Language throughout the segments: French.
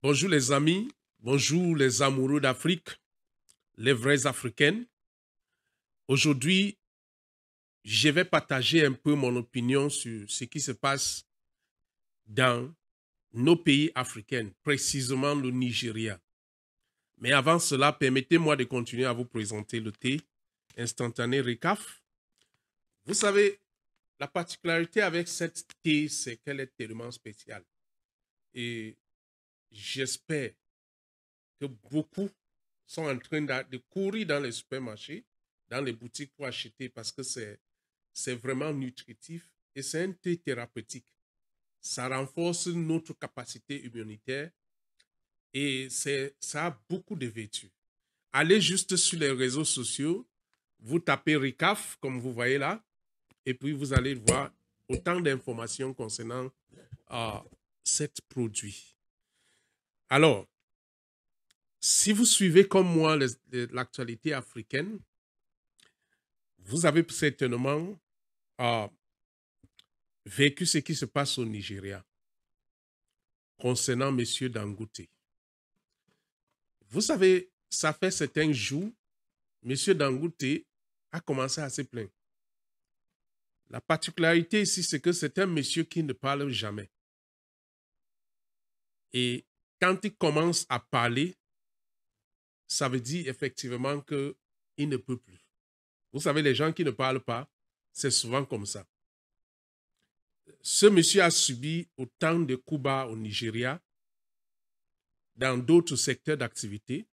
Bonjour les amis, bonjour les amoureux d'Afrique, les vrais Africaines. Aujourd'hui, je vais partager un peu mon opinion sur ce qui se passe dans nos pays africains, précisément le Nigeria. Mais avant cela, permettez-moi de continuer à vous présenter le thé instantané RECAF. Vous savez, la particularité avec cette thé, c'est qu'elle est tellement spéciale. Et j'espère que beaucoup sont en train de courir dans les supermarchés, dans les boutiques pour acheter parce que c'est vraiment nutritif et c'est un thé thérapeutique. Ça renforce notre capacité immunitaire et ça a beaucoup de vertus. Allez juste sur les réseaux sociaux, vous tapez RECAF comme vous voyez là et puis vous allez voir autant d'informations concernant cet produit. Alors, si vous suivez comme moi l'actualité africaine, vous avez certainement vécu ce qui se passe au Nigeria concernant M. Dangote. Vous savez, ça fait certains jours, M. Dangote a commencé à se plaindre. La particularité ici, c'est que c'est un monsieur qui ne parle jamais. Et quand il commence à parler, ça veut dire effectivement qu'il ne peut plus. Vous savez, les gens qui ne parlent pas, c'est souvent comme ça. Ce monsieur a subi autant de coups bas au Nigeria, dans d'autres secteurs d'activité,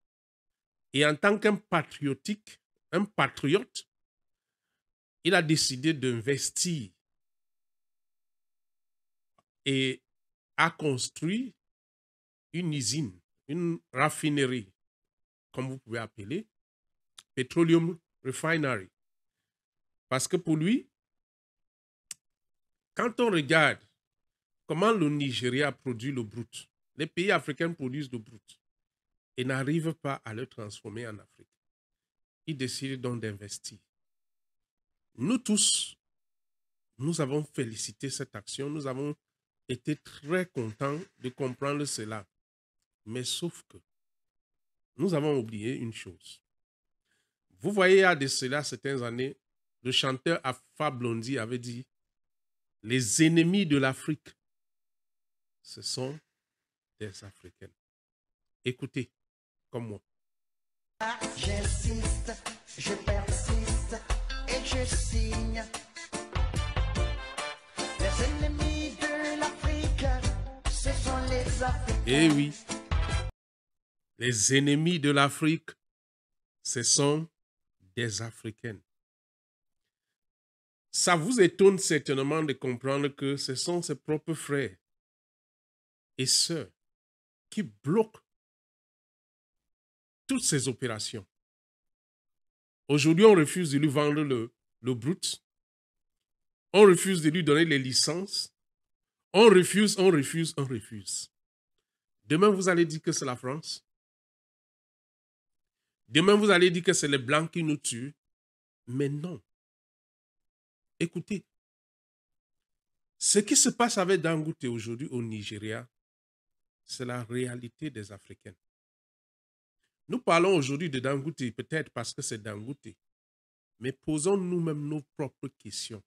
et en tant qu'un patriote, il a décidé d'investir et a construit une usine, une raffinerie, comme vous pouvez appeler, Petroleum Refinery. Parce que pour lui, quand on regarde comment le Nigeria produit le brut, les pays africains produisent le brut et n'arrivent pas à le transformer en Afrique. Il décide donc d'investir. Nous tous, nous avons félicité cette action, nous avons été très contents de comprendre cela. Mais sauf que nous avons oublié une chose. Vous voyez, il y a de cela certaines années, le chanteur Alpha Blondy avait dit « Les ennemis de l'Afrique, ce sont des Africains. » Écoutez, comme moi. J'insiste, je persiste et je signe. Les ennemis de l'Afrique, ce sont les Africains. Eh oui, les ennemis de l'Afrique, ce sont des Africains. Ça vous étonne certainement de comprendre que ce sont ses propres frères et sœurs qui bloquent toutes ces opérations. Aujourd'hui, on refuse de lui vendre le brut. On refuse de lui donner les licences. On refuse. Demain, vous allez dire que c'est la France. Demain, vous allez dire que c'est les Blancs qui nous tuent. Mais non. Écoutez, ce qui se passe avec Dangote aujourd'hui au Nigeria, c'est la réalité des Africains. Nous parlons aujourd'hui de Dangote peut-être parce que c'est Dangote, mais posons nous-mêmes nos propres questions.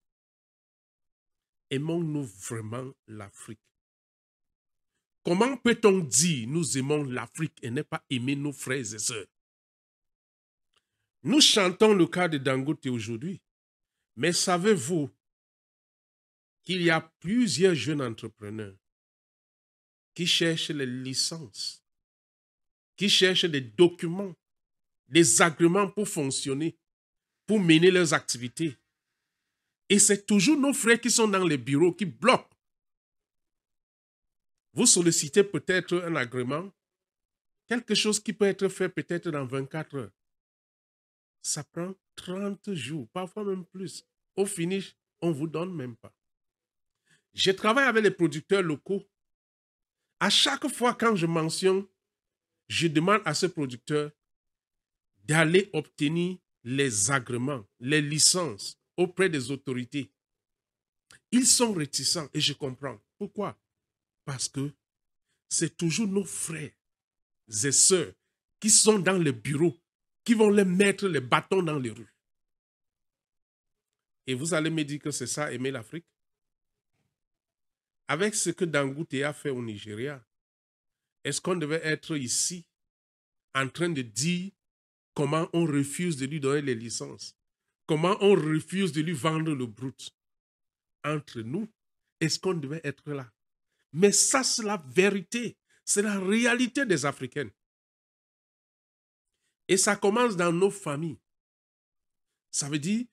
Aimons-nous vraiment l'Afrique? Comment peut-on dire nous aimons l'Afrique et ne pas aimer nos frères et sœurs? Nous chantons le cas de Dangote aujourd'hui, mais savez-vous qu'il y a plusieurs jeunes entrepreneurs qui cherchent les licences, qui cherchent des documents, des agréments pour fonctionner, pour mener leurs activités. Et c'est toujours nos frères qui sont dans les bureaux qui bloquent. Vous sollicitez peut-être un agrément, quelque chose qui peut être fait peut-être dans 24 heures. Ça prend 30 jours, parfois même plus. Au finish, on ne vous donne même pas. Je travaille avec les producteurs locaux. À chaque fois quand je mentionne, je demande à ce producteur d'aller obtenir les agréments, les licences auprès des autorités. Ils sont réticents et je comprends. Pourquoi? Parce que c'est toujours nos frères et sœurs qui sont dans les bureaux, qui vont les mettre les bâtons dans les rues. Et vous allez me dire que c'est ça, aimer l'Afrique? Avec ce que Dangote a fait au Nigeria, est-ce qu'on devait être ici en train de dire comment on refuse de lui donner les licences? Comment on refuse de lui vendre le brut? Entre nous, est-ce qu'on devait être là? Mais ça, c'est la vérité. C'est la réalité des Africains. Et ça commence dans nos familles. Ça veut dire,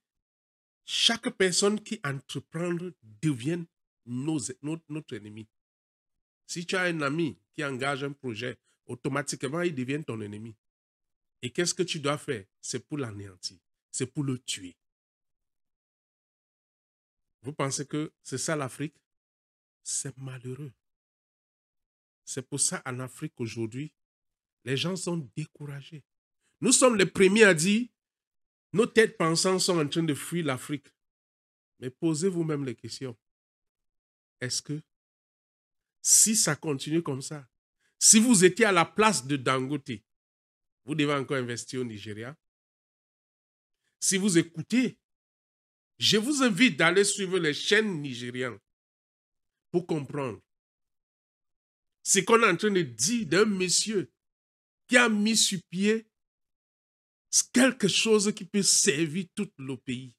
chaque personne qui entreprend devient notre ennemi. Si tu as un ami qui engage un projet, automatiquement, il devient ton ennemi. Et qu'est-ce que tu dois faire? C'est pour l'anéantir. C'est pour le tuer. Vous pensez que c'est ça l'Afrique? C'est malheureux. C'est pour ça en Afrique aujourd'hui, les gens sont découragés. Nous sommes les premiers à dire, nos têtes pensantes sont en train de fuir l'Afrique. Mais posez-vous même les questions. Est-ce que, si ça continue comme ça, si vous étiez à la place de Dangote, vous devez encore investir au Nigeria? Si vous écoutez, je vous invite d'aller suivre les chaînes nigériennes pour comprendre ce qu'on est en train de dire d'un monsieur qui a mis sur pied quelque chose qui peut servir tout le pays.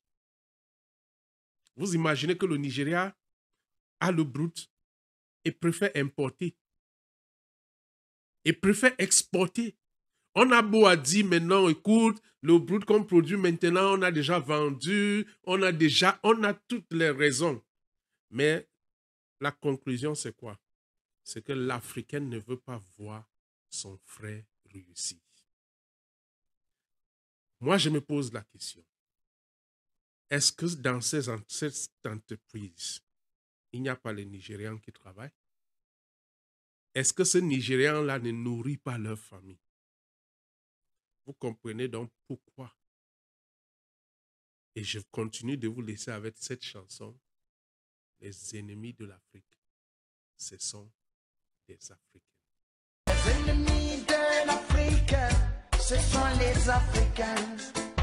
Vous imaginez que le Nigeria a le brut et préfère importer et préfère exporter. On a beau à dire maintenant, écoute, le brut qu'on produit maintenant, on a déjà vendu, on a toutes les raisons. Mais la conclusion, c'est quoi? C'est que l'Africain ne veut pas voir son frère réussir. Moi, je me pose la question. Est-ce que dans cette entreprise, il n'y a pas les Nigérians qui travaillent? Est-ce que ces Nigérians-là ne nourrissent pas leur famille? Vous comprenez donc pourquoi. Et je continue de vous laisser avec cette chanson. Les ennemis de l'Afrique, ce sont des Africains. Les ennemis de l'Afrique, ce sont les Africains.